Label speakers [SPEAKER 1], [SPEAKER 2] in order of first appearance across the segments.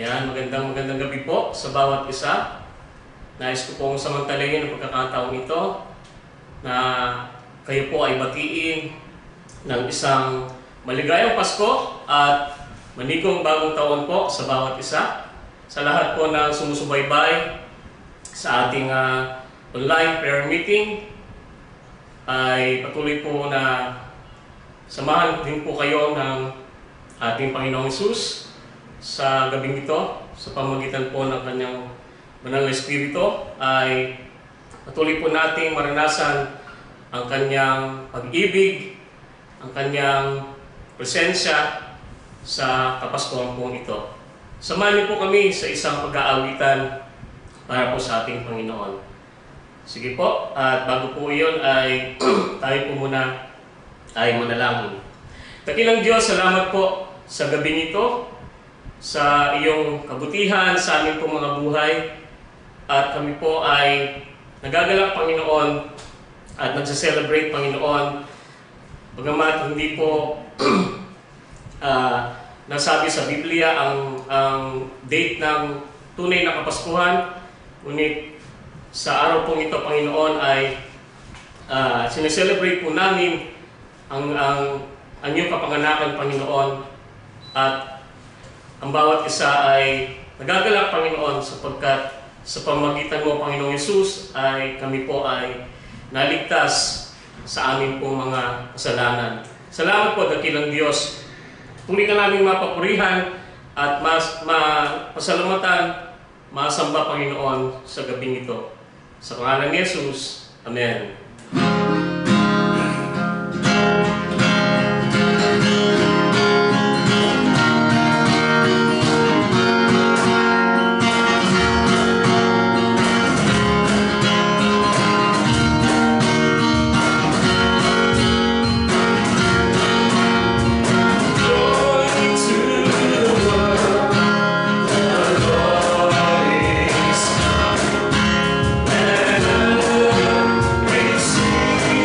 [SPEAKER 1] Yan, magandang gabi po sa bawat isa. Nais ko pong samantalahin ang pagkakataong ito na kayo po ay batiin ng isang maligayang Pasko at manigong bagong taon po sa bawat isa. Sa lahat po na sumusubaybay sa ating online prayer meeting, ay patuloy po na samahan din po kayo ng ating Panginoong Hesus sa gabing ito, sa pamamagitan po ng Kanyang Banal na Espiritu, ay patuloy po nating maranasan ang Kanyang pag-ibig, ang Kanyang presensya sa Kapaskuhan po ito. Samahan niyo po kami sa isang pag-aawitan para po sa ating Panginoon. Sige po, at bago po iyon ay tayo po muna ay manalangin. Dakilang Diyos, salamat po sa gabing ito, sa iyong kabutihan sa aming pong mga buhay. At kami po ay nagagalak, Panginoon, at nagsa-celebrate, Panginoon. Bagamat hindi po nasabi sa Biblia ang date ng tunay na Kapaskuhan, ngunit sa araw pong ito, Panginoon, ay sineselebrate po namin ang iyong kapanganakan, Panginoon. At ang bawat isa ay nagagalak, Panginoon, sapagkat sa pamamagitan mo, Panginoong Hesus, ay kami po ay naligtas sa aming pong mga kasalanan. Salamat po, dakilang Diyos. Muli ka namin mapapurihan at mapasalamatan, masamba, Panginoon, sa gabing ito. Sa pangalan ni Hesus, Amen.
[SPEAKER 2] Sing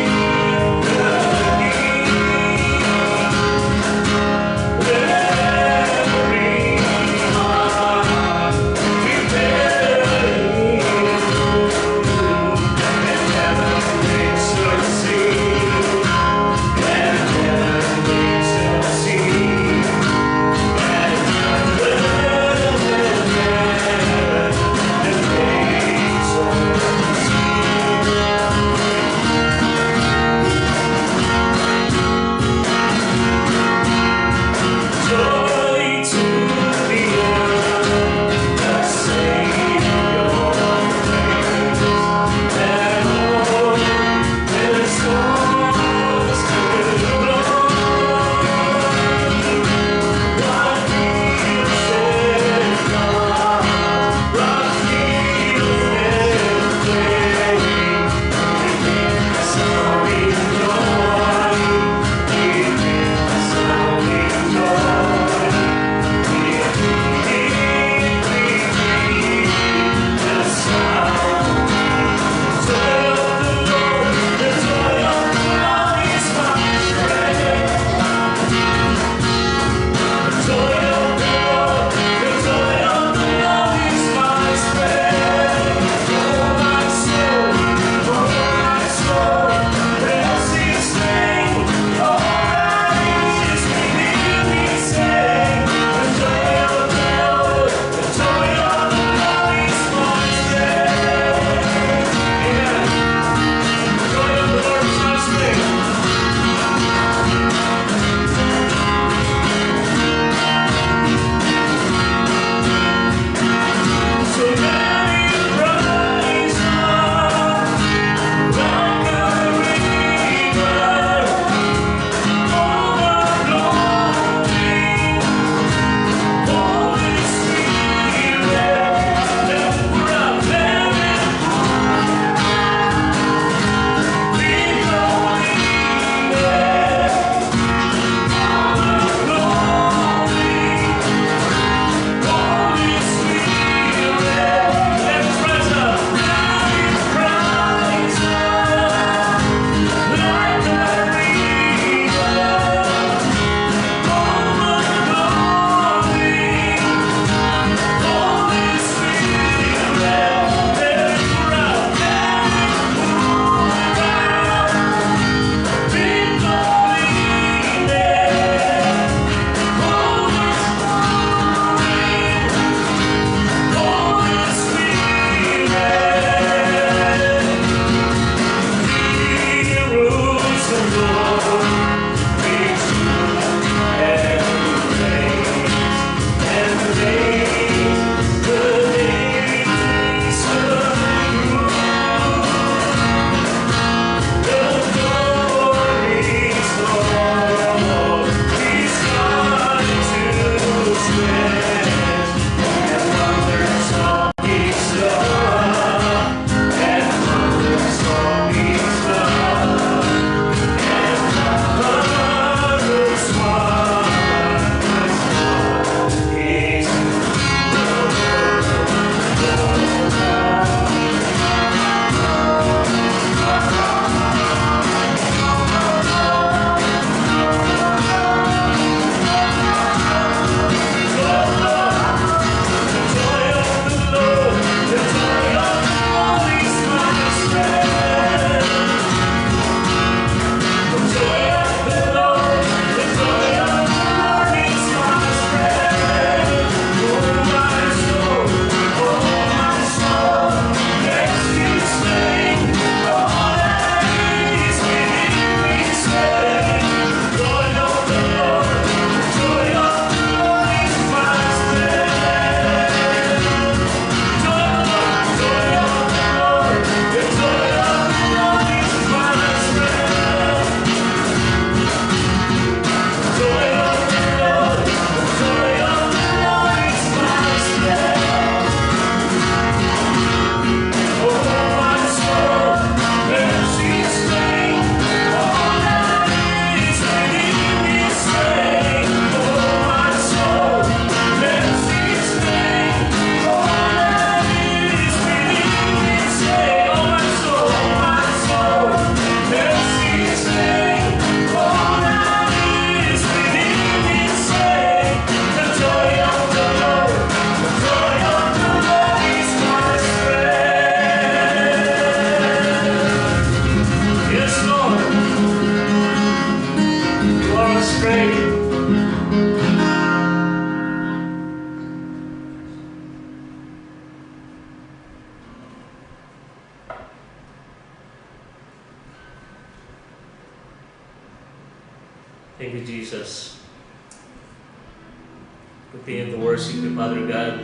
[SPEAKER 1] Continue to worship you, Father God.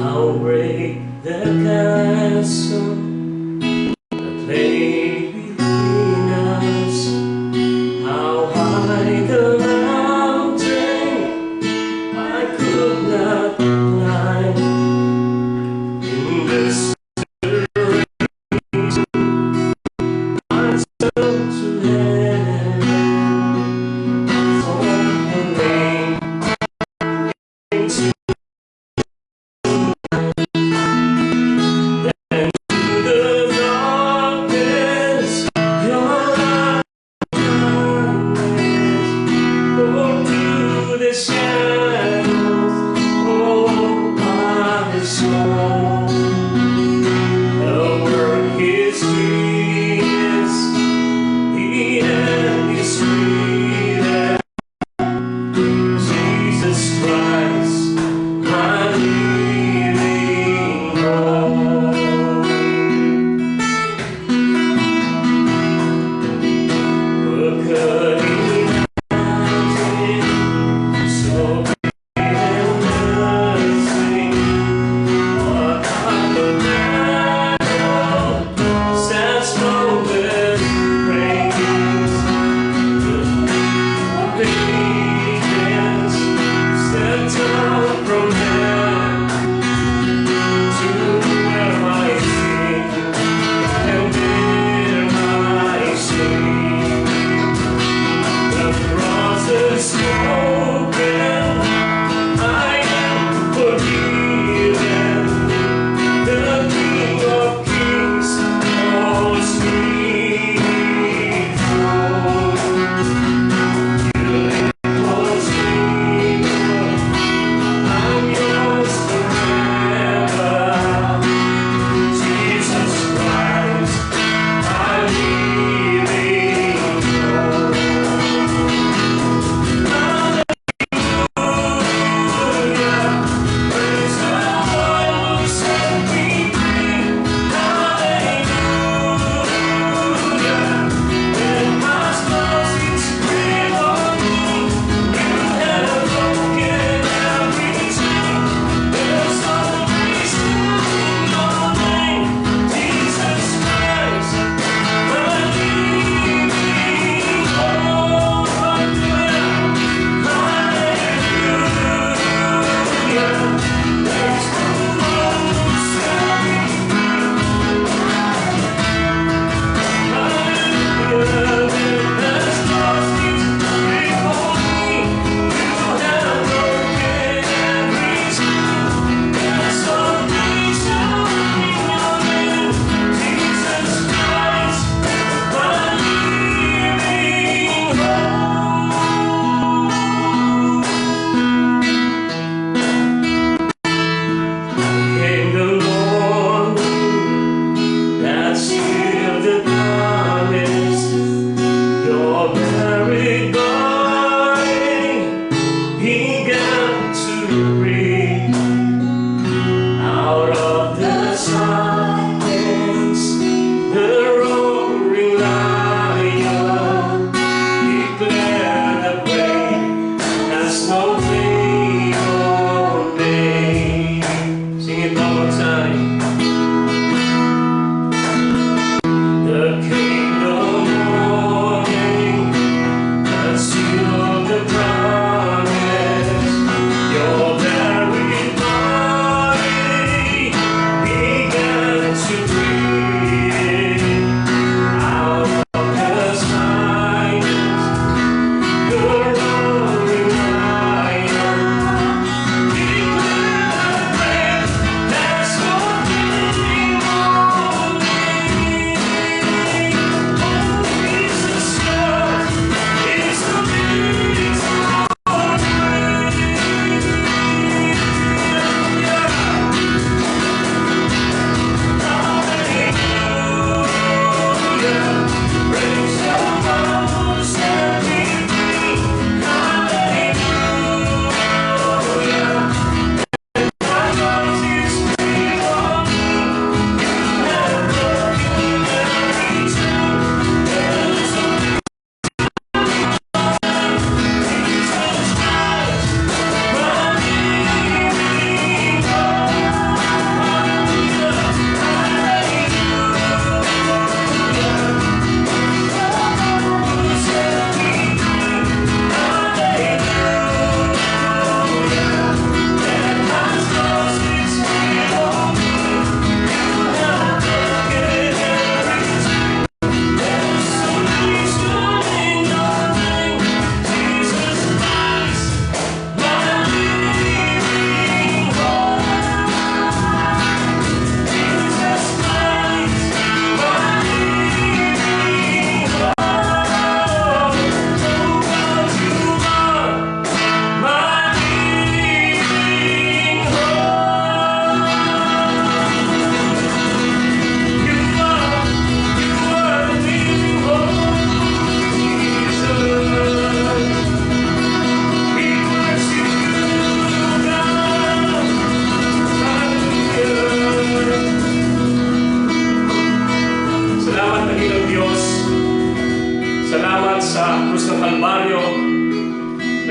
[SPEAKER 1] I'll break the castle that lay between us. How high the mountain I could not climb. In this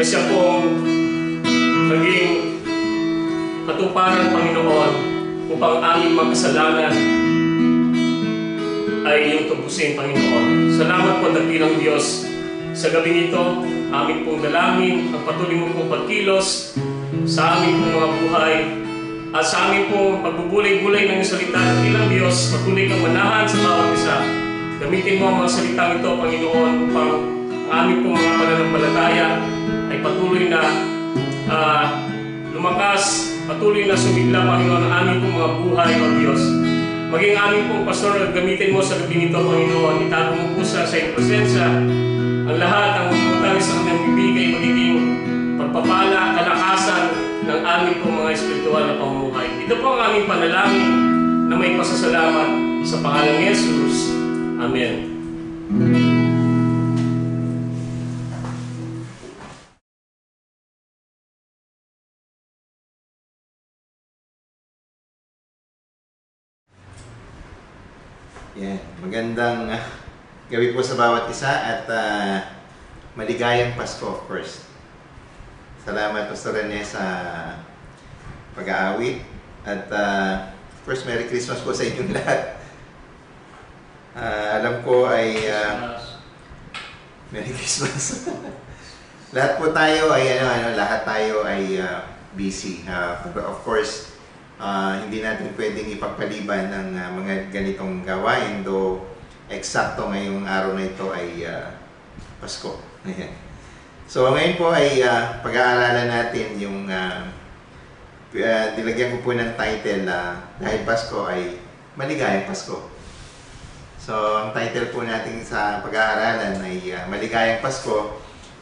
[SPEAKER 1] na siya pong naging katuparan, Panginoon, upang aming mga kasalanan ay iyong tubusin, Panginoon. Salamat po, dakilang Diyos. Sa gabing ito, aming pong dalangin ang patuloy mo pong pagkilos sa aming pong mga buhay at sa aming pong pagbubulay-bulay ng iyong salita. Dakilang Diyos, patuloy kang manahan sa bawat isa. Gamitin mo ang mga salitang ito, Panginoon, upang ang aming pong mga pananampalataya ay patuloy na lumakas, patuloy na sumigla, Panginoon, ang aming pong mga buhay, O Diyos. Maging aming pong pastor, gamitin mo sa gabi nito, Panginoon. Itago mo po sa iyong presensya ang lahat ang umutang sa kanyang bibigay, magiging pagpapala, kalakasan ng aming pong mga espiritual na pamumuhay. Ito po ang aming panalangin na may pasasalamat sa pangalan ni Jesus. Amen.
[SPEAKER 2] Yan, magandang gabi po sa bawat isa at maligayang Pasko, of course. Salamat, Pastor Rene, sa pag-aawit. At of course, Merry Christmas po sa inyong lahat. Alam ko ay Merry Christmas. Lahat po tayo ay lahat tayo ay busy. Pero of course, hindi natin pwedeng ipagpaliban ng mga ganitong gawain, though eksakto ngayong araw na ito ay Pasko. Ayan. So ngayon po ay pag-aaralan natin yung nilagyan ko po ng title dahil Pasko ay Maligayang Pasko. So ang title po natin sa pag-aaralan ay Maligayang Pasko,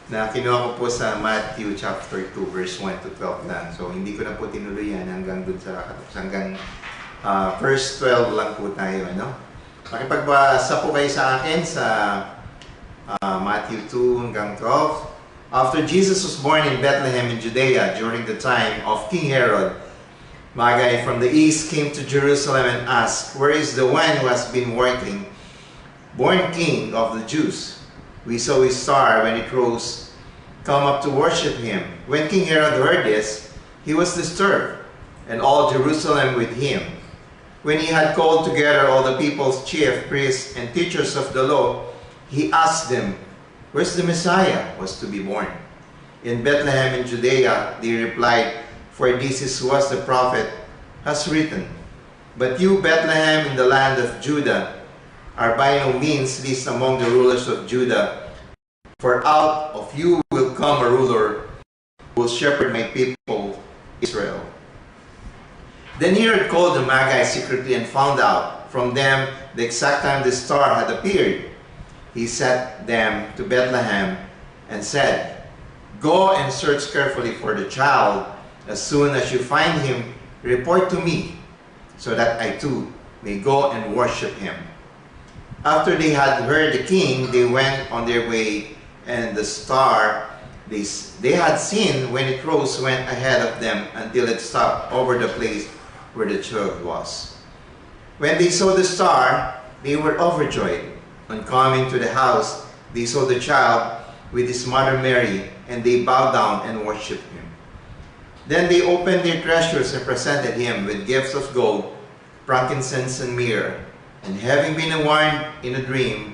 [SPEAKER 2] na kinuha ko po sa Matthew chapter 2 verse 1 to 12 lang. So hindi ko na po tinuloy yan hanggang dun sa hanggang verse 12 lang po tayo, ano? Makipagbasa po kayo sa akin sa Matthew 2 hanggang 12. After Jesus was born in Bethlehem in Judea during the time of King Herod, Magi from the east came to Jerusalem and asked, "Where is the one who has been born King of the Jews? We saw his star when it rose, come up to worship him." When King Herod heard this, he was disturbed, and all Jerusalem with him. When he had called together all the people's chief priests and teachers of the law, he asked them, "Where's the Messiah was to be born?" "In Bethlehem in Judea," they replied, "for this is what the prophet has written. But you, Bethlehem, in the land of Judah, are by no means least among the rulers of Judah, for out of you will come a ruler who will shepherd my people Israel." Then Herod called the Magi secretly and found out from them the exact time the star had appeared. He sent them to Bethlehem and said, "Go and search carefully for the child. As soon as you find him, report to me, so that I too may go and worship him." After they had heard the king, they went on their way, and the star they had seen when it rose went ahead of them until it stopped over the place where the child was. When they saw the star, they were overjoyed. On coming to the house, they saw the child with his mother Mary, and they bowed down and worshipped him. Then they opened their treasures and presented him with gifts of gold, frankincense, and myrrh. And having been warned in a dream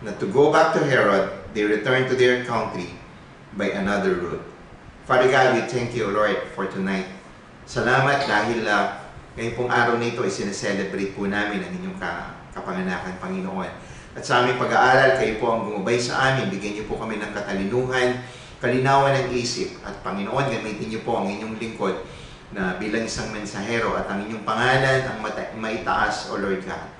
[SPEAKER 2] not to go back to Herod, they returned to their country by another route. Father God, we thank you, Lord, for tonight. Salamat dahil ngayong pong araw na ito ay sineselebrate po namin ang inyong kapanganakan, Panginoon. At sa aming pag-aaral, kayo po ang gumabay sa amin. Bigyan niyo po kami ng katalinuhan, kalinawan ng isip. At Panginoon, gamitin niyo po ang inyong lingkod na bilang isang mensahero at ang inyong pangalan ang maitaas, O Lord God.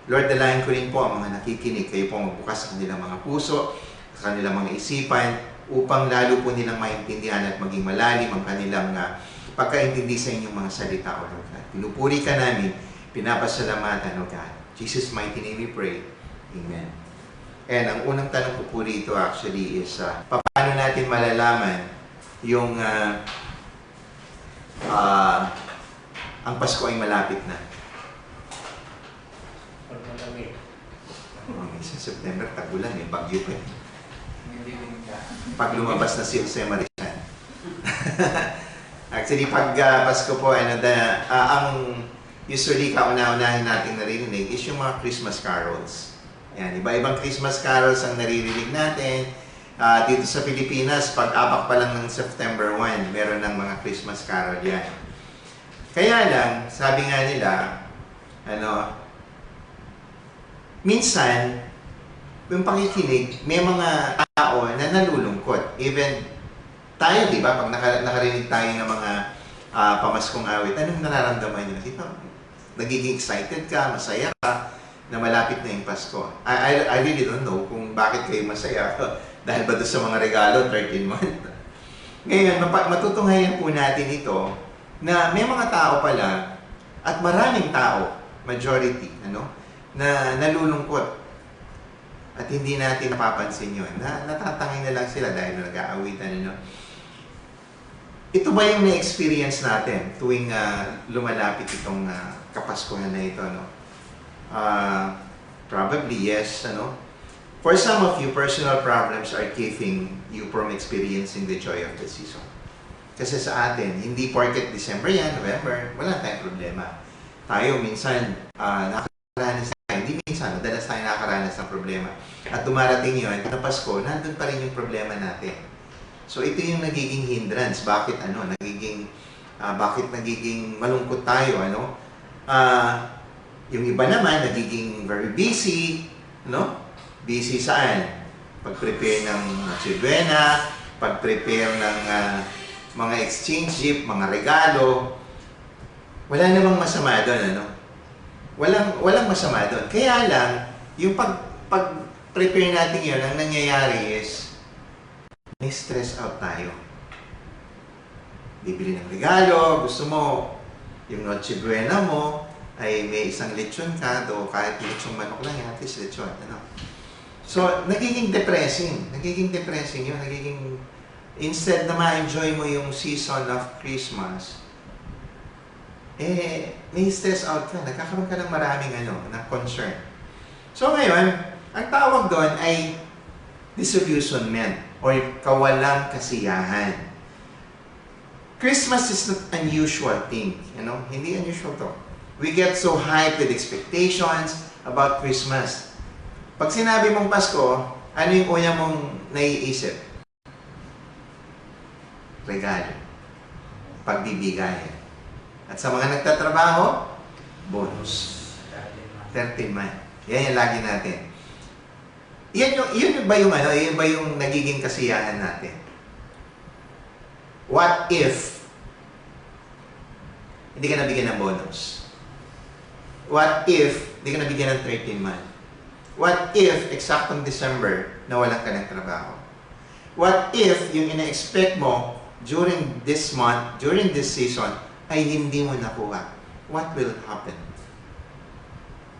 [SPEAKER 2] Lord, dalangin ko rin po ang mga nakikinig. Kayo po magbukas sa kanilang mga puso, sa kanilang mga isipan, upang lalo po nilang maintindihan at maging malalim ang kanilang pagkaintindi sa inyong mga salita, O Lord God. Pinupuri ka namin, pinapasalamatan, O God. Jesus' mighty name we pray. Amen. And ang unang tanong ko po rito actually is, paano natin malalaman yung ang Pasko ay malapit na? Sa September, tagulan, may bagyo pa. Pag lumabas na si Jose Marichan. Actually, pag Pasko po, ang usually kauna-unahin natin naririnig is yung mga Christmas carols. Yan, iba-ibang Christmas carols ang naririnig natin. Dito sa Pilipinas, pag-apak pa lang ng September 1, meron ng mga Christmas carol yan. Kaya lang, sabi nga nila, minsan, yung pakikinig, may mga tao na nalulungkot. Even tayo, di ba, pag nakarinig tayo ng mga pamaskong awit, anong nararamdaman nyo? Diba, nagiging excited ka, masaya ka, na malapit na yung Pasko. I really don't know kung bakit kayo masaya. Dahil ba doon sa mga regalo, 13 month? Ngayon, matutunghayan po natin ito na may mga tao pala at maraming tao, majority, na nalulungkot. At hindi natin napapansin yun. Natatangay na lang sila dahil nag-aawitan. Ito ba yung na-experience natin tuwing lumalapit itong Kapaskuhan na ito? Probably yes. For some of you, personal problems are keeping you from experiencing the joy of the season. Kasi sa atin, hindi porket December yan, November, wala tayong problema. Tayo minsan, nakakaranas tayo, hindi minsan, madalas tayo nakakaranas ng problema. At dumarating yun, na Pasko, nandun pa rin yung problema natin. So ito yung nagiging hindrance. Bakit nagiging malungkot tayo, yung iba naman, nagiging very busy, Busy saan? Pag-prepare ng Noche Buena, pag-prepare ng mga exchange gift, mga regalo. Wala namang masama doon, Walang masama doon. Kaya lang, yung pag-prepare natin yun, ang nangyayari is, may stress out tayo. Bibili ng regalo, gusto mo, yung Noche Buena mo, ay may isang lechon ka, do kahit lechong manok lang, at least lechon, So, nagiging depressing yun, instead na ma-enjoy mo yung season of Christmas, may stress out ka, nagkakaroon ka ng maraming ng concern. So ngayon, ang tawag doon ay disillusionment or kawalang kasiyahan. Christmas is not unusual thing, hindi unusual to. We get so hyped with expectations about Christmas. Pag sinabi mong Pasko, ano yung una mong naiisip? Regalo. Pagbibigayan. At sa mga nagtatrabaho, bonus. 13 month. Yan yung lagi natin. Yun ba yung nagiging kasiyahan natin? What if hindi ka nabigyan ng bonus? What if hindi ka nabigyan ng 13 month? What if, eksaktong December, nawalan ka ng trabaho? What if, yung ina-expect mo during this month, during this season, ay hindi mo nakuha? What will happen?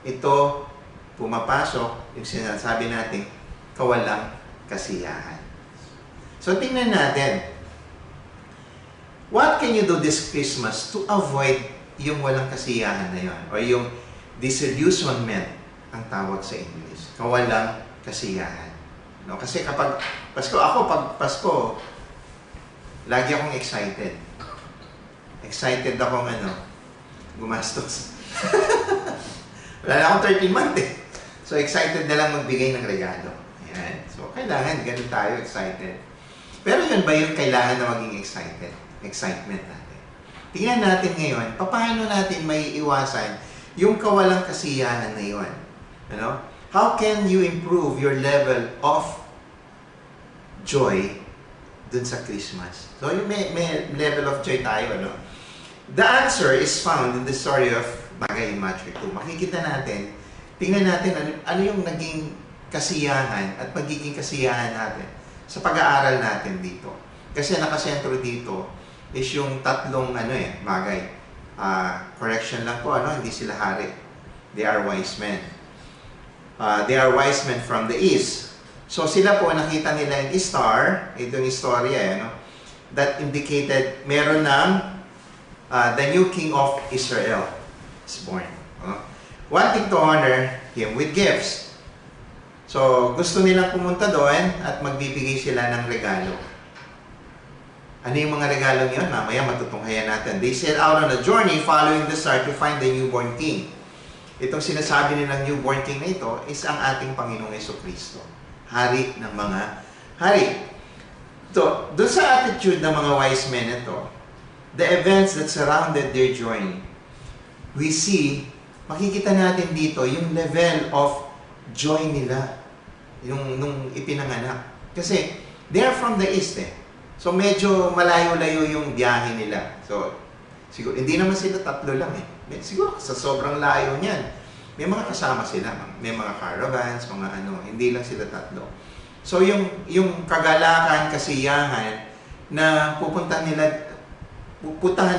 [SPEAKER 2] Ito, pumapasok, yung sinasabi natin, kawalang kasiyahan. So, tingnan natin. What can you do this Christmas to avoid yung walang kasiyahan na yun? Or yung disillusionment, ang tawag sa English. Kawalang kasiyahan. Kasi kapag pag Pasko, lagi akong excited. Excited akong gumastos. Wala na akong 13 month So excited na lang magbigay ng regalo. Ayan. So kailangan, ganun tayo, excited. Pero yun ba yung kailangan na maging excited? Excitement natin. Tingnan natin ngayon, paano natin may iwasan yung kawalang kasiyahan na yun? How can you improve your level of joy dun sa Christmas? So, may level of joy tayo, The answer is found in the story of Magay in Matthew 2. Makikita natin, tingnan natin ano yung naging kasiyahan at magiging kasiyahan natin sa pag-aaral natin dito. Kasi nakasentro dito is yung tatlong Magay. Correction lang po, hindi sila hari. They are wise men. They are wise men from the east. So sila po, nakita nila yung star, itong istorya, that indicated meron ng the new king of Israel is born. Wanting to honor him with gifts. So gusto nilang pumunta doon at magbibigay sila ng regalo. Ano yung mga regalong yun? Mamaya matutunghayan natin. They set out on a journey following the star to find the newborn king. Itong sinasabi nilang newborn king na ito is ang ating Panginoong Jesucristo. Hari ng mga hari. So, doon sa attitude ng mga wise men ito, the events that surrounded their journey, we see, makikita natin dito yung level of joy nila nung ipinanganak. Kasi, they are from the east eh. So, medyo malayo-layo yung biyahe nila. So, siguro, hindi naman sila tatlo lang eh. Siguro, sa sobrang layo niyan, may mga kasama sila. May mga caravans, mga ano, hindi lang sila tatlo. So, yung kagalakan, kasiyahan, na pupuntahan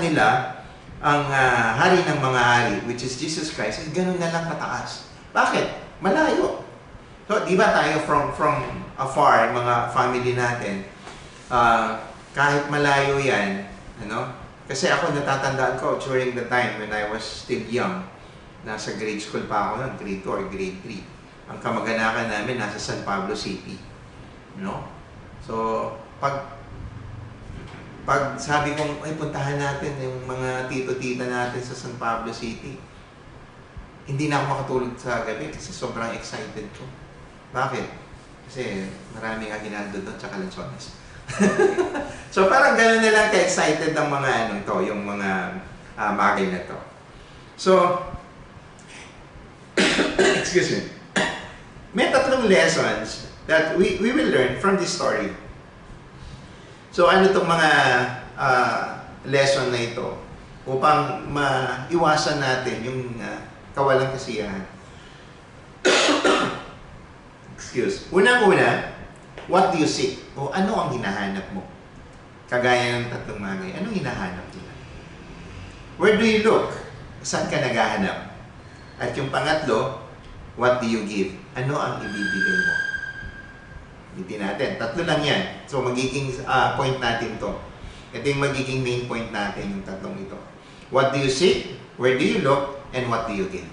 [SPEAKER 2] nila ang hari ng mga hari, which is Jesus Christ, is ganun na lang kataas. Bakit? Malayo. So, di ba tayo from afar, mga family natin, kahit malayo yan, ano? Kasi ako natatandaan ko during the time when I was still young, nasa grade school pa ako nun, grade 2 or grade 3. Ang kamag-anakan namin nasa San Pablo City. No? So, pag sabi kong, ay puntahan natin yung mga tito-tita natin sa San Pablo City, hindi na ako makatulog sa gabi kasi sobrang excited ko. Bakit? Kasi maraming aginaldo doon tsaka lanchones. So parang gano'n na lang ka-excited ng mga ano ito, yung mga bagay na to. So, excuse me. May tatlong lessons that we will learn from this story. So ano itong mga lesson na ito upang maiwasan natin yung kawalang kasiyahan. Excuse. Unang-una, what do you seek? O ano ang hinahanap mo? Kagaya ng tatlong bagay. Anong hinahanap nila? Where do you look? Saan ka naghahanap? At yung pangatlo, what do you give? Ano ang ibibigay mo? Hindi natin. Tatlo lang yan. So magiging point natin to. Ito yung magiging main point natin, yung tatlong ito. What do you seek? Where do you look? And what do you give?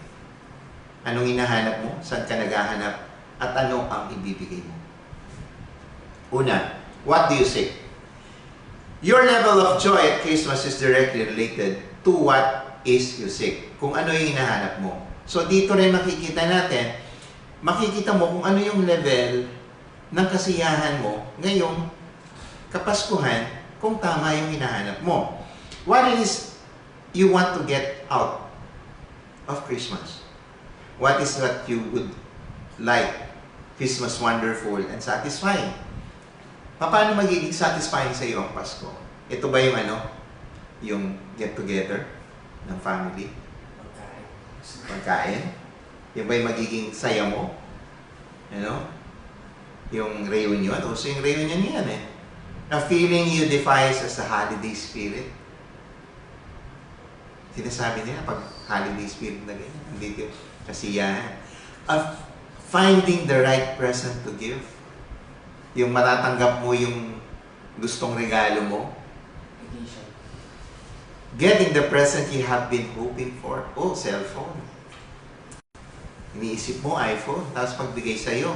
[SPEAKER 2] Anong hinahanap mo? Saan ka naghahanap? At ano ang ibibigay mo? Una, what do you seek? Your level of joy at Christmas is directly related to what is you seek. Kung ano yung hinahanap mo. So dito rin makikita mo kung ano yung level ng kasiyahan mo ngayong Kapaskuhan kung tama yung hinahanap mo. What is you want to get out of Christmas? What is what you would like Christmas wonderful and satisfying? Paano magiging satisfying sa iyo ang Pasko? Ito ba yung yung get together ng family? Pagkain? Yung ba yung magiging saya mo? Yung reunion? O so yung reunion yan eh. A feeling you define as a holiday spirit. Sinasabi nila pag holiday spirit na ganyan, hindi yung kasiyahan. Finding the right present to give. Yung matatanggap mo yung gustong regalo mo. Getting the present you have been hoping for. Oh, cellphone. Iniisip mo, iPhone. Tapos pagbigay sa'yo,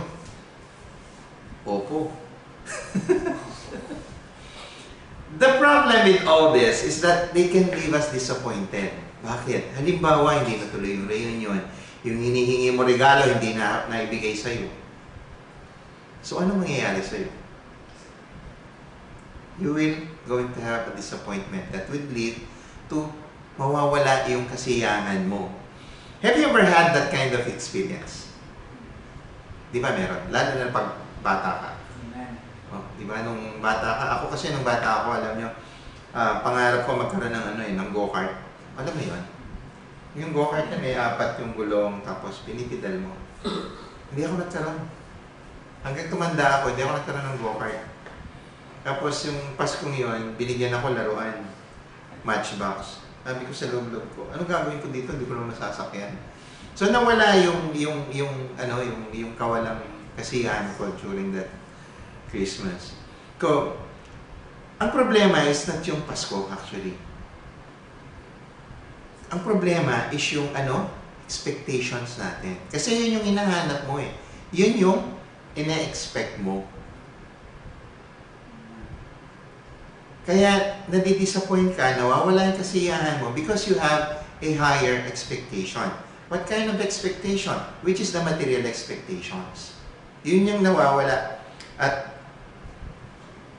[SPEAKER 2] Oppo. The problem with all this is that they can leave us disappointed. Bakit? Halimbawa, hindi natuloy yung reunion. Yung hinihingi mo regalo, hindi na naibigay sa'yo. So, ano mangyayari sa'yo? You will going to have a disappointment that will lead to mawawala yung kasiyahan mo. Have you ever had that kind of experience? Di ba meron? Lalo na pag bata ka. Oh, di ba nung bata ka? Ako kasi nung bata ako, alam nyo, pangarap ko magkaroon ng go-kart. Alam mo yun? Yung go-kart na may 4 yung gulong, tapos pinipidal mo. Hindi ako nagkaroon. Hanggang tumanda ako, hindi ako nagkaroon ng go-kart. Tapos yung Paskong yun, binigyan ako laruan. Matchbox. Sabi ko sa loob-loob ko, ano gagawin ko dito? Hindi ko naman nasasakyan. So nawala yung kawalang kasiyahan ko during that Christmas. So, ang problema is not yung Pasko actually. Ang problema is yung expectations natin. Kasi yun yung hinahanap mo eh. Yun yung ina-expect mo. Kaya nadidisappoint ka, nawawala yung kasiyahan mo because you have a higher expectation. What kind of expectation? Which is the material expectations. Yun yung nawawala. At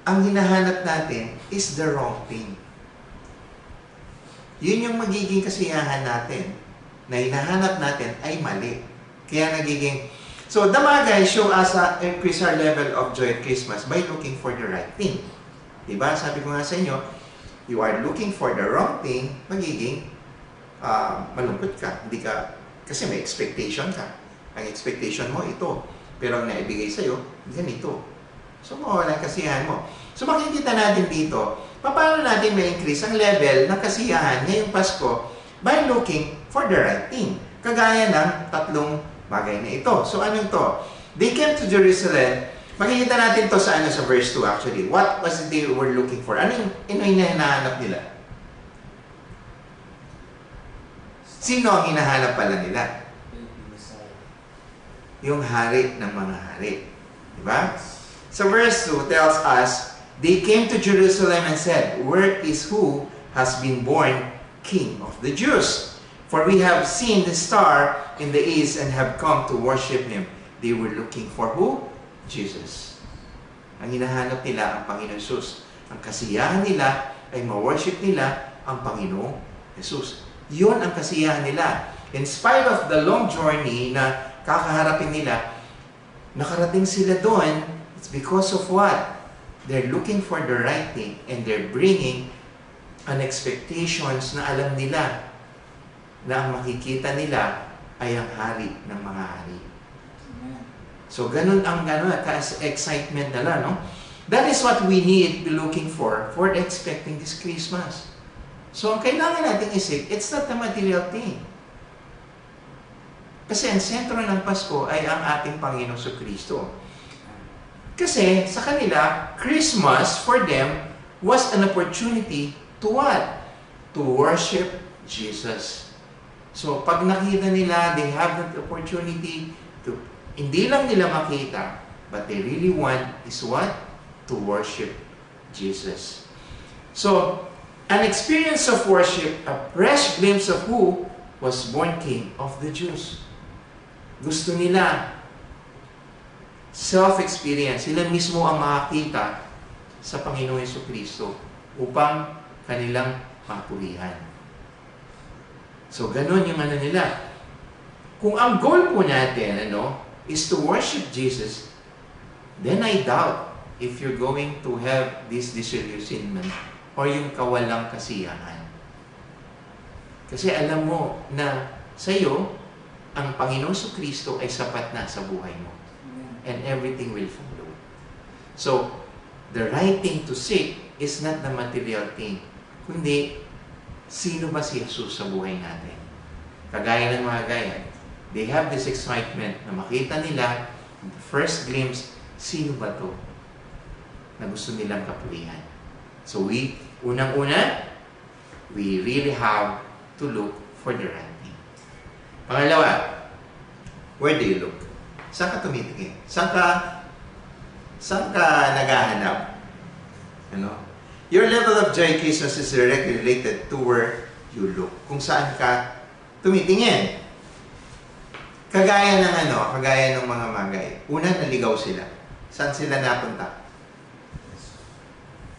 [SPEAKER 2] ang hinahanap natin is the wrong thing. Yun yung magiging kasiyahan natin na hinahanap natin ay mali. Kaya nagiging... So, the Magi show us increase our level of joy at Christmas by looking for the right thing. Diba? Sabi ko nga sa inyo, you are looking for the wrong thing, magiging malungkot ka. Hindi ka, kasi may expectation ka. Ang expectation mo, ito. Pero ang naibigay sa'yo, ganito. So, mawala ang kasiyahan mo. So, makikita natin dito, paano natin may increase ang level ng kasiyahan ngayong Pasko by looking for the right thing. Kagaya ng tatlong bagay na ito. So, anong to? They came to Jerusalem. Makikita natin to sa sa verse 2 actually. What was it they were looking for? Ano yung hinahanap nila? Sino ang hinahanap pala nila? Yung hari ng mga hari. Diba? So verse 2 tells us, they came to Jerusalem and said, where is who has been born King of the Jews? For we have seen the star in the east and have come to worship Him. They were looking for who? Jesus. Ang hinahanap nila ang Panginoon Jesus. Ang kasiyahan nila ay ma-worship nila ang Panginoong Jesus. Yun ang kasiyahan nila. In spite of the long journey na kakaharapin nila, nakarating sila doon, it's because of what? They're looking for the right thing and they're bringing an expectations na alam nila na ang makikita nila ay ang hari ng mga hari. So, ganun ang excitement nila, no? That is what we need to be looking for expecting this Christmas. So, ang kailangan natin isip, it's not the material thing. Kasi ang sentro ng Pasko ay ang ating Panginoon Kristo. Kasi sa kanila, Christmas for them was an opportunity to what? To worship Jesus. So, pag nakita nila, they have that opportunity to, hindi lang nila makita, but they really want is what? To worship Jesus. So, an experience of worship, a fresh glimpse of who was born King of the Jews. Gusto nila self-experience. Sila mismo ang makakita sa Panginoon Jesucristo upang kanilang mapurihan. So, ganun yung nila. Kung ang goal po natin, is to worship Jesus, then I doubt if you're going to have this disillusionment or yung kawalang kasiyahan. Kasi alam mo na sa iyo, ang Panginoon Kristo ay sapat na sa buhay mo. And everything will follow. So, the right thing to seek is not the material thing, kundi sino ba si Jesus sa buhay natin? Kagaya ng mga gaya, they have this excitement na makita nila, the first glimpse, sino ba to na gusto nilang kapulihan? So unang-una, we really have to look for the right thing. Pangalawa, where do you look? Saan ka tumitingin? Saan ka naghahanap? Your level of joy Christmas is directly related to where you look. Kung saan ka tumitingin. Kagaya ng mga Magi. Una, naligaw sila. Saan sila napunta?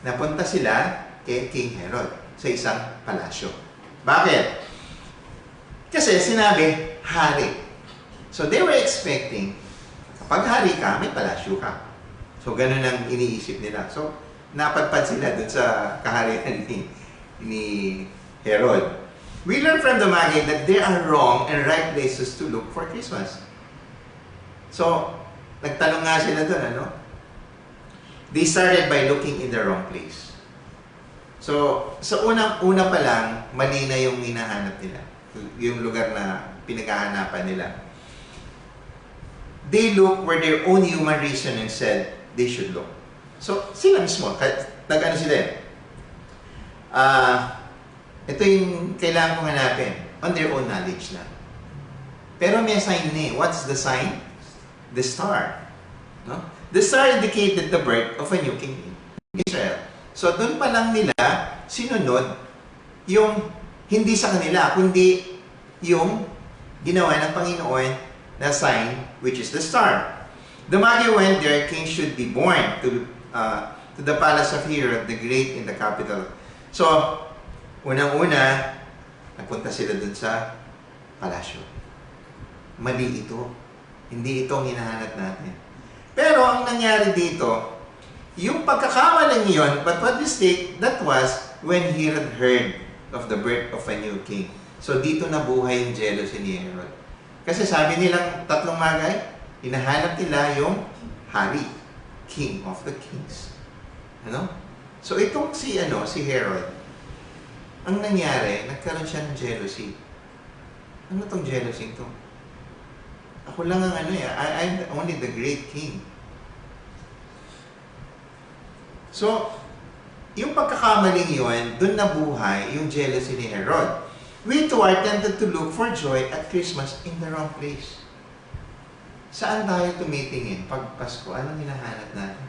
[SPEAKER 2] Napunta sila kay King Herod sa isang palasyo. Bakit? Kasi sinabi, hari. So they were expecting, kapag hari ka, may palasyo ka. So ganun ang iniisip nila. So napadpad sila dun sa kaharian ni Herod. We learn from the Magi that there are wrong and right places to look for Christmas. So, nagtanong nga sila doon, They started by looking in the wrong place. So, sa una pa lang, mali na yung hinahanap nila. Yung lugar na pinaghahanapan nila. They look where their own human reason and said they should look. So, sila mismo, nag-ano sila ito yung kailangan kong hanapin. On their own knowledge lang. Pero may sign na What's the sign? The star. No? The star indicated the birth of a new king in Israel. So doon pa lang nila sinunod yung hindi sa kanila, kundi yung ginawa ng Panginoon na sign, which is the star. The Magi went there, king should be born to the palace of Herod the Great in the capital. So, unang-una, nagpunta sila dun sa palasyo. Mali ito. Hindi ito ang hinahanap natin. Pero ang nangyari dito, yung pagkakamaling yun, but what mistake, that was when Herod heard of the birth of a new king. So dito nabuhay yung jealousy ni Herod. Kasi sabi nilang tatlong Magi, hinahanap nila yung hari, king of the kings. Ano? So itong si Herod, ang nangyari, nagkaroon siya ng jealousy. Ano tong jealousy ito? Ako lang ang I'm only the great king. So, yung pagkakamaling yun, doon nabuhay yung jealousy ni Herod. We too are tempted to look for joy at Christmas in the wrong place. Saan tayo tumitingin pag Pasko? Anong hinahanap natin?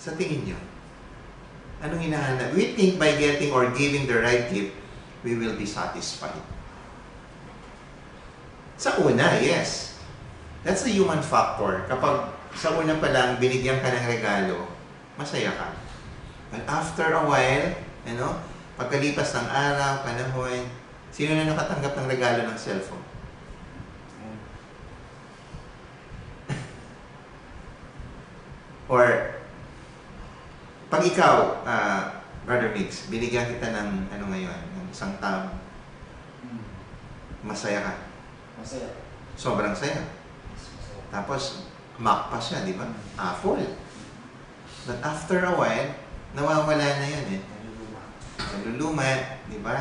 [SPEAKER 2] Sa tingin niyo, anong hinahanap? We think by getting or giving the right gift, we will be satisfied. Sa una, yes. That's the human factor. Kapag sa una pa lang, binigyan ka ng regalo, masaya ka. But after a while, pagkalipas ng araw, panahon, sino na nakatanggap ng regalo ng cellphone? Or, pag ikaw, Brother Mix, binigyan kita ng ng isang taon, masaya ka?
[SPEAKER 3] Masaya.
[SPEAKER 2] Sobrang saya. Tapos, Mac pa siya, di ba? Full. But after a while, nawawala na yun eh. Naluluma, di ba?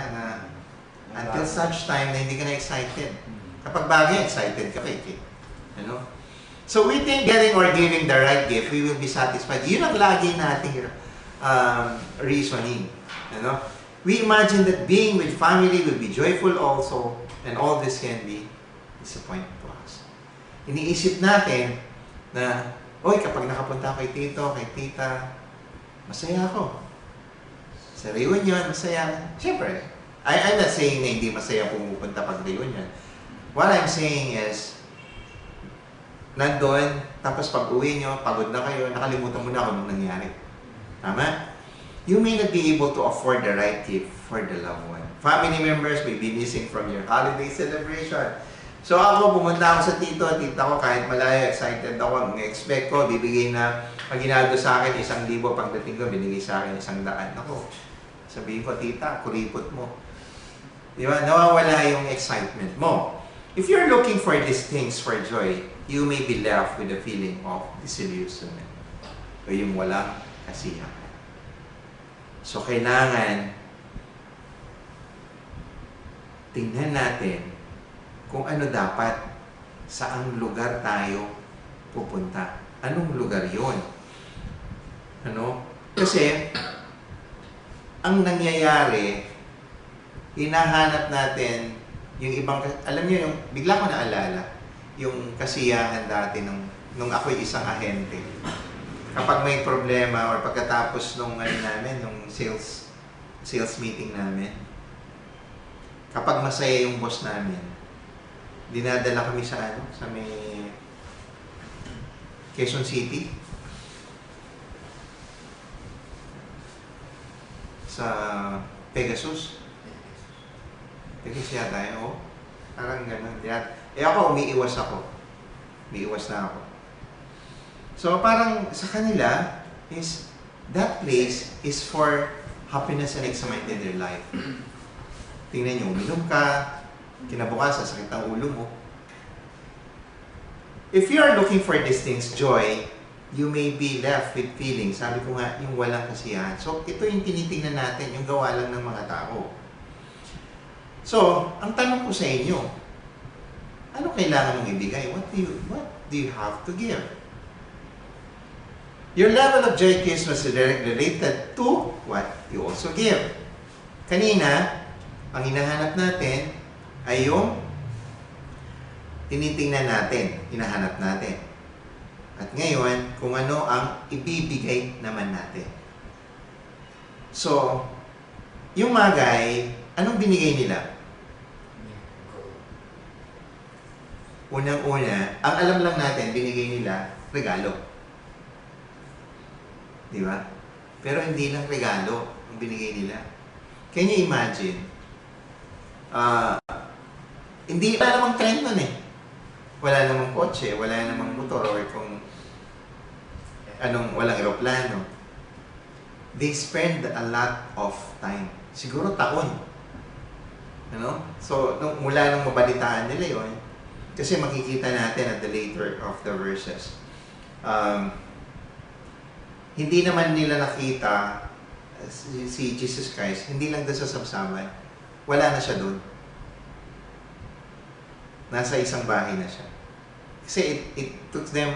[SPEAKER 2] Until such time na hindi ka na excited. Kapag bagay, excited ka eh. So we think getting or giving the right gift, we will be satisfied. Yun ang lagi nating reasoning. We imagine that being with family will be joyful also, and all this can be disappointing to us. Iniisip natin na, kapag nakapunta kay tito, kay tita, masaya ako. Sa reunion, masaya. Siyempre, I'm not saying na hindi masaya pumupunta pag reunion. What I'm saying is, nandun, tapos pag uwi nyo, pagod na kayo, nakalimutan mo na kung anong nangyari. Tama? You may not be able to afford the right gift for the loved one. Family members may be missing from your holiday celebration. So ako, pumunta ako sa tita ko, kahit malayo, excited ako, expect ko, bibigay na, pag ginaldo sa akin, 1,000, pagdating ko, binigay sa akin 100. Ako, sabihin ko, tita, kuripot mo. Di ba? Nawawala yung excitement mo. If you're looking for these things for joy, you may be left with a feeling of disillusionment. O yung walang kasiyahan. So kailangan, tingnan natin kung ano dapat, saang lugar tayo pupunta. Anong lugar yon? Kasi, ang nangyayari, hinahanap natin yung ibang, alam niyo yung, bigla ko naalala, yung kasiyahan dati nung ako'y isang ahente. Kapag may problema or pagkatapos nung sales meeting namin, kapag masaya yung boss namin, dinadala kami sa may Quezon City. Sa Pegasus. Pegasus yata yun, parang gano'n. Ako, umiiwas na ako. So, parang sa kanila, that place is for happiness and excitement in their life. Tingnan nyo, uminom ka, kinabukasan, sakit ang ulo mo. If you are looking for these things, joy, you may be left with feelings. Sabi ko nga, yung walang kasiyahan. So, ito yung tinitingnan natin, yung gawa lang ng mga tao. So, ang tanong ko sa inyo, ano kailangan mong ibigay? What do you have to give? Your level of joy Christmas is related to what you also give. Kanina, ang hinahanap natin ay yung tinitingnan natin, hinahanap natin. At ngayon, kung ano ang ibibigay naman natin. So, yung Magay, anong binigay nila? Unang-una, ang alam lang natin, binigay nila regalo. Di ba? Pero hindi lang regalo ang binigay nila. Can you imagine? Hindi wala namang trend nun eh. Wala namang kotse, wala namang motor, or kung walang eroplano. They spend a lot of time. Siguro taon. So, mula nung mabalitaan nila yon, kasi makikita natin at the later of the verses, hindi naman nila nakita si Jesus Christ, hindi lang doon sa sabsaban. Wala na siya doon. Nasa isang bahay na siya. Kasi it took them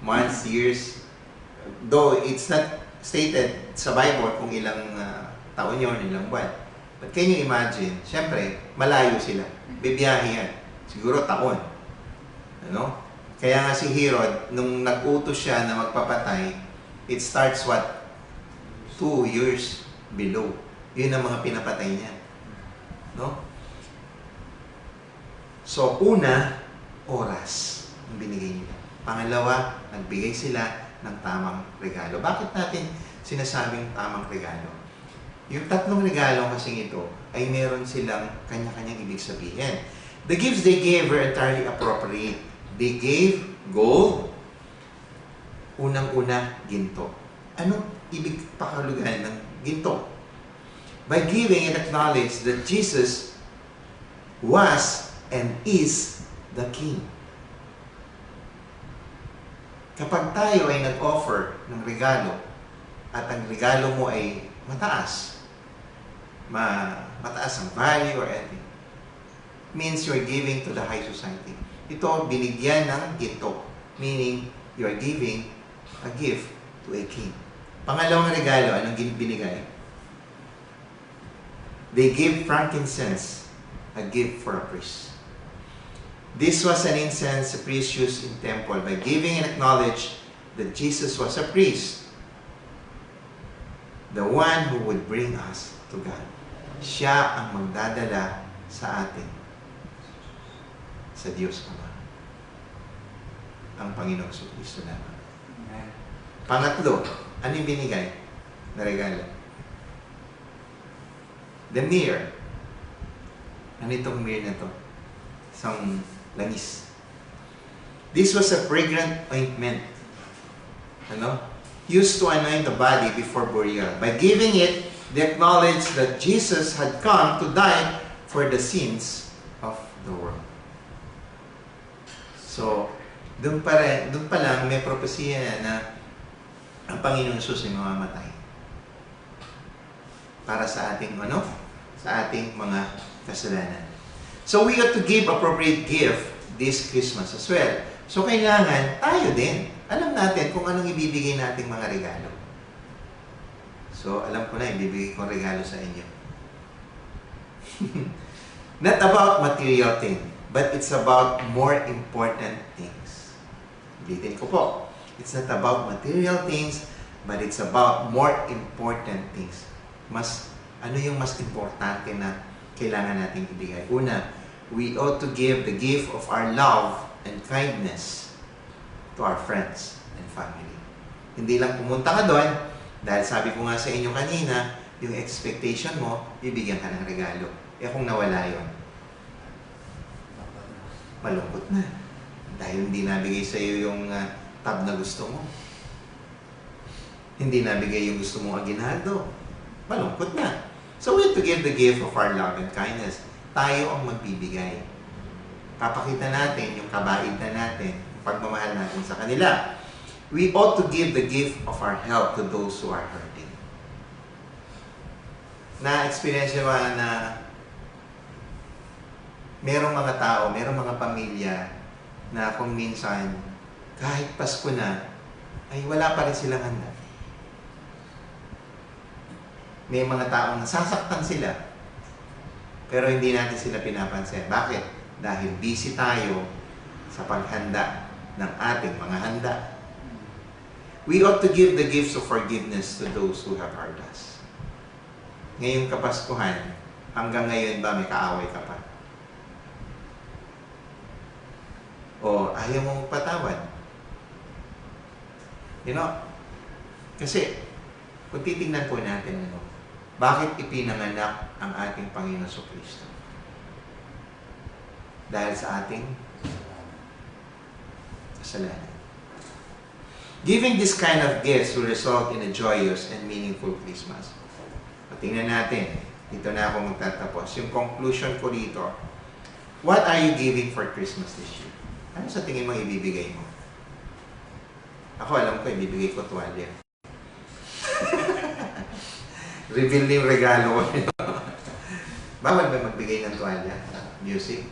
[SPEAKER 2] months, years, though it's not stated sa Bible kung ilang taon yun, ilang buwan. But can you imagine? Siyempre, malayo sila. Bibiyahe yan. Siguro taon. Kaya nga si Herod, nung nag-utos siya na magpapatay, it starts what? 2 years below. Yun ang mga pinapatay niya. So, una, oras ang binigay nila. Pangalawa, nagbigay sila ng tamang regalo. Bakit natin sinasabing tamang regalo? Yung tatlong regalo kasing ito ay meron silang kanya-kanyang ibig sabihin. The gifts they gave were entirely appropriate. They gave gold. Unang-una, ginto. Anong ibig pakahulugan ng ginto? By giving and acknowledge that Jesus was and is the King. Kapag tayo ay nag-offer ng regalo at ang regalo mo ay mataas, mataas ang value or anything, means you're giving to the high society. Ito, binigyan ng ginto, meaning you're giving a gift to a king. Pangalawang regalo, anong binigay? They gave frankincense, a gift for a priest. This was an incense the priest used in temple. By giving and acknowledge that Jesus was a priest, the one who would bring us to God. Siya ang magdadala sa atin sa Diyos Ama. Ang Panginoong Kristo lamang. Pangatlo, ano yung binigay na regalo? The myrrh. Ano itong myrrh na to? Isang langis. This was a fragrant ointment. Used to anoint the body before burial. By giving it, they acknowledged that Jesus had come to die for the sins of the world. So, doon pa lang may propesya na ang Panginoon Jesus ay mamamatay. Para sa ating sa ating mga kasalanan. So we ought to give appropriate gift this Christmas as well. So kailangan tayo din. Alam natin kung anong ibibigay nating mga regalo. So alam ko na, ibibigay ko regalo sa inyo. Not about material thing, but it's about more important things. Ulitin ko po. It's not about material things, but it's about more important things. Ano yung mas importante na kailangan nating ibigay? Una, we ought to give the gift of our love and kindness to our friends and family. Hindi lang pumunta ka doon, dahil sabi ko nga sa inyo kanina, yung expectation mo, bibigyan ka ng regalo. Kung nawala yun, malungkot na. Dahil hindi nabigay sa iyo yung tab na gusto mo. Hindi nabigay yung gusto mong aginaldo. Malungkot na. So we have to give the gift of our love and kindness. Tayo ang magbibigay. Papakita natin yung kabaitan natin, yung pagmamahal natin sa kanila. We ought to give the gift of our help to those who are hurting. Na-experience ba na merong mga tao, merong mga pamilya na kung minsan, kahit Pasko na, ay wala pa rin silang handa. May mga taong nasasaktan sila, pero hindi natin sila pinapansin. Bakit? Dahil busy tayo sa paghanda ng ating mga handa. We ought to give the gifts of forgiveness to those who have hurt us. Ngayong Kapaskuhan, hanggang ngayon ba may kaaway ka pa? O ayaw mong patawad? You know, kasi kung titingnan po natin, bakit ipinanganak ang ating Panginoon Kristo? Dahil sa ating kasalanan. Giving this kind of gifts will result in a joyous and meaningful Christmas. Tingnan natin. Dito na ako magtatapos. Yung conclusion ko dito, what are you giving for Christmas this year? Ano sa tingin mo ibibigay mo? Ako alam ko, ibibigay ko tuwalya. Reveal yung regalo ko. Bawal ba magbigay ng tuwalya? Music?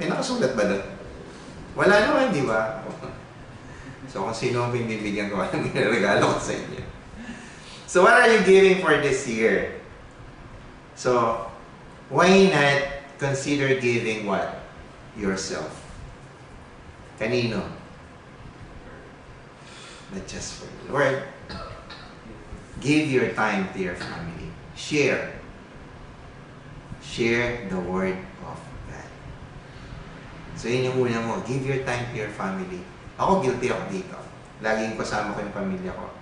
[SPEAKER 2] May nakasulat ba doon? Wala naman, di ba? So, kung sino ang pinibigyan ko, anong regalo ko sa inyo? So, what are you giving for this year? So, why not consider giving what? Yourself. Kanino? Not just for the Lord. Give your time to your family. Share. Share the Word of God. So, yun yung una mo. Give your time to your family. Ako, guilty ako dito. Laging kasama ko yung pamilya ko.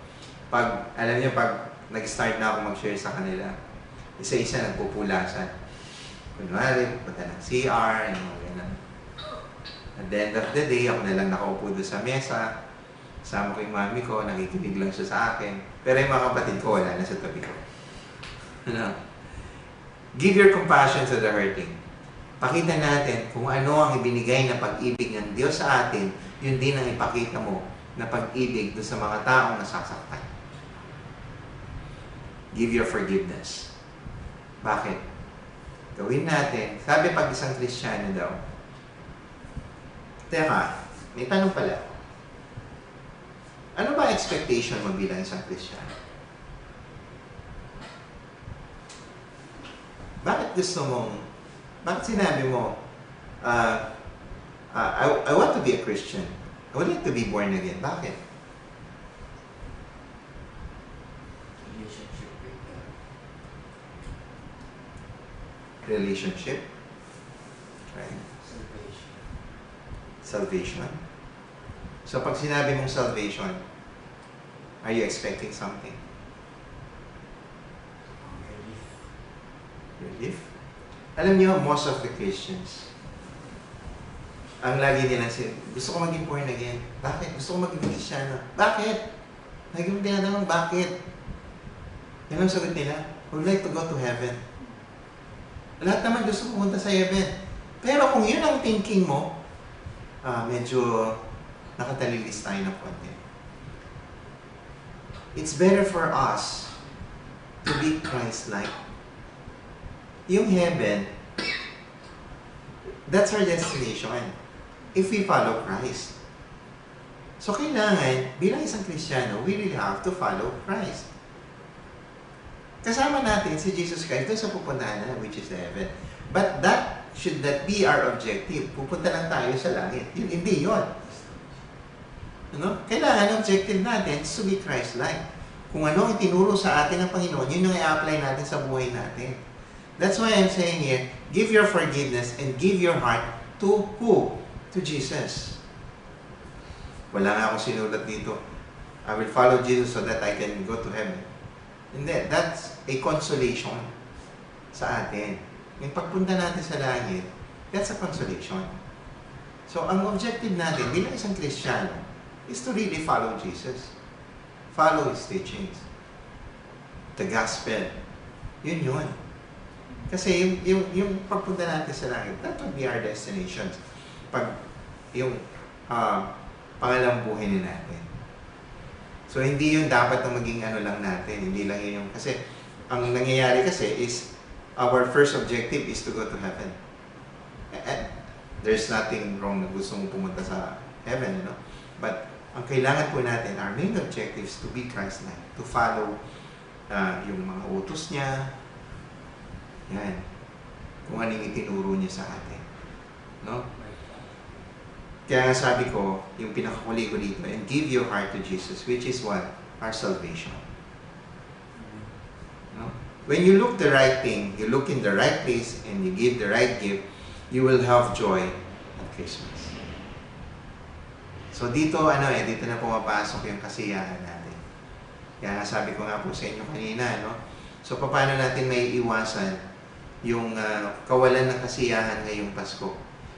[SPEAKER 2] Alam niyo, pag nag-start na ako mag-share sa kanila, isa-isa nagpupulasan. Kunwari, punta ng CR, yung mga ganun. At the end of the day, ako na lang nakaupo doon sa mesa. Kasama ko yung mami ko, nakikinig lang siya sa akin. Pero yung mga kapatid ko, wala na sa tabi ko. Give your compassion to the hurting. Pakita natin kung ano ang ibinigay na pag-ibig ng Diyos sa atin, yun din ang ipakita mo na pag-ibig doon sa mga taong nasasaktan. Give your forgiveness. Bakit? Gawin natin. Sabi pag isang Kristiyano daw, teka, may tanong pala. Ano ba expectation mo bilang isang Kristiyano? Bakit gusto mong, bakit sinabi mo, I want to be a Christian. I would like to be born again. Bakit?
[SPEAKER 3] Relationship with God.
[SPEAKER 2] Relationship. Right?
[SPEAKER 3] Salvation.
[SPEAKER 2] Salvation. So pag sinabi mong salvation, are you expecting something?
[SPEAKER 3] Relief.
[SPEAKER 2] Relief? Alam niyo, most of the Christians, ang lagi nilang gusto ko maging born again. Bakit? Gusto ko maging Kristiyano. Bakit? Lagi mo tinatanong, bakit? Yan ang sagot nila. Would like to go to heaven. Lahat naman gusto pumunta sa heaven. Pero kung yun ang thinking mo, medyo nakatalilis tayo ng konti. It's better for us to be Christ-like. Yung heaven, that's our destination if we follow Christ. So kailangan, bilang isang Kristiyano, we really have to follow Christ. Kasama natin si Jesus Christ doon sa pupuntahan na, which is heaven. But that should not be our objective. Pupunta lang tayo sa langit. Yun, hindi yun. Kailangan objective natin is to be Christ-like. Kung ano ang itinuro sa atin ng Panginoon, yun yung i-apply natin sa buhay natin. That's why I'm saying here, give your forgiveness and give your heart to who? To Jesus. Wala nga akong sinulat dito. I will follow Jesus so that I can go to heaven. Hindi. That's a consolation sa atin. Yung pagpunta natin sa langit, that's a consolation. So, ang objective natin bilang isang Kristiyano is to really follow Jesus. Follow His teachings. The gospel. Yun yun. Kasi yung pagpunta natin sa langit, that would be our destination. Pag yung pangalang buhay na natin. So, hindi yun dapat na maging ano lang natin. Hindi lang yun yung, kasi, ang nangyayari kasi is, our first objective is to go to heaven. And there's nothing wrong na gusto mong pumunta sa heaven, you know? But, ang kailangan po natin, our main objective is to be Christ-like. To follow yung mga utos niya. Yan. Kung anong itinuro niya sa atin. No? Kaya nga sabi ko, yung pinakakuli ko dito, and give your heart to Jesus, which is what? Our salvation. No? When you look the right thing, you look in the right place, and you give the right gift, you will have joy at Christmas. So dito, dito na pumapasok yung kasiyahan natin. Kaya nga sabi ko nga po sa inyo kanina, no? So paano natin may iwasan yung kawalan ng kasiyahan ngayong Pasko?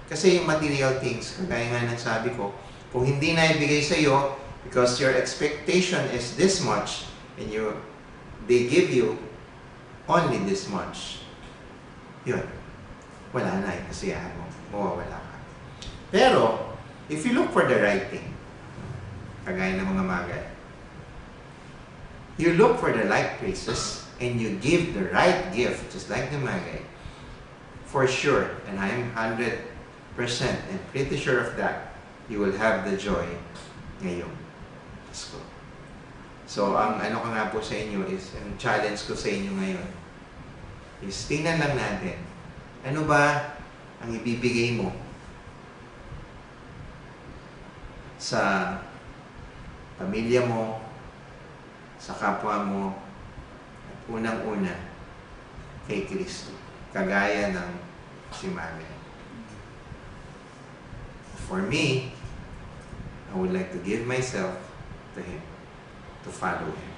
[SPEAKER 2] Kasi yung material things, kagaya nga ng sabi ko, kung hindi na ibigay sa iyo, because your expectation is this much, and they give you only this much, yun, wala na yung kasiyahan mo, mawawala ka. Pero, if you look for the right thing, kagaya ng mga magay, you look for the right places, and you give the right gift, just like the magay, for sure, and I am 100% and pretty sure of that, you will have the joy ngayong Pasko. So, ang ano ko nga po sa inyo is, ang challenge ko sa inyo ngayon, is tingnan lang natin, ano ba ang ibibigay mo sa pamilya mo, sa kapwa mo, at unang-una kay Kristo, kagaya ng si Mary. For me, I would like to give myself to Him, to follow Him.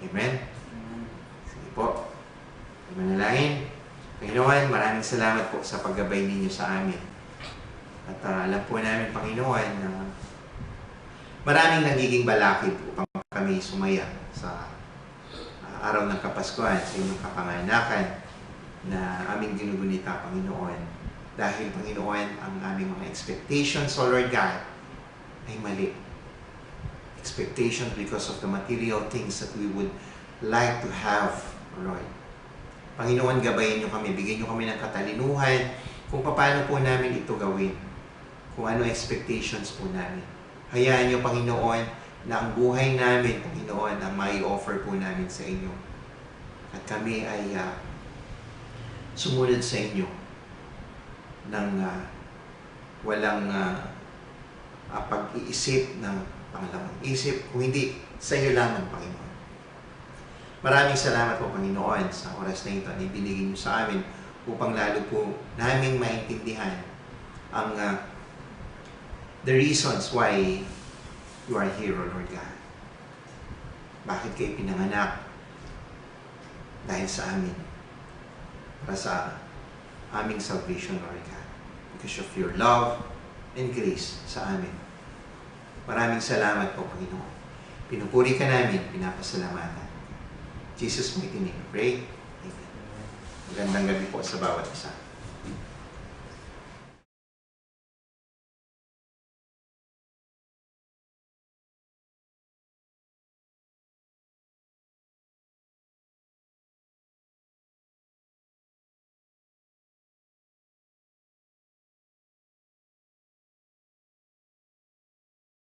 [SPEAKER 2] Amen? Sige po. Manalangin. Panginoon, maraming salamat po sa paggabay ninyo sa amin. At alam po namin, Panginoon, na maraming nagiging balakid upang kami sumaya sa araw ng Kapaskuhan, sa inyong kapanganakan na aming ginugunita, Panginoon. Dahil, Panginoon, ang aming mga expectations, O Lord God, ay mali. Expectations because of the material things that we would like to have, O Lord. Panginoon, gabayin niyo kami, bigyan niyo kami ng katalinuhan kung paano po namin ito gawin. Kung ano expectations po namin. Hayaan niyo, Panginoon, na ang buhay namin, Panginoon, ang mai-offer po namin sa inyo. At kami ay sumunod sa inyo ng walang pag-iisip ng pangalawang isip, kung hindi sa iyo lamang, Panginoon. Maraming salamat po, Panginoon, sa oras na ito na ibinigay niyo sa amin upang lalo po naming maintindihan ang the reasons why you are here, O Lord God. Bakit kayo pinanganak? Dahil sa amin. Para sa aming salvation, Lord God. Because of your love and grace sa amin. Maraming salamat po, Panginoon. Pinupuri ka namin, pinapasalamatan. Jesus, mighty name, pray. Amen. Magandang gabi po sa bawat isa.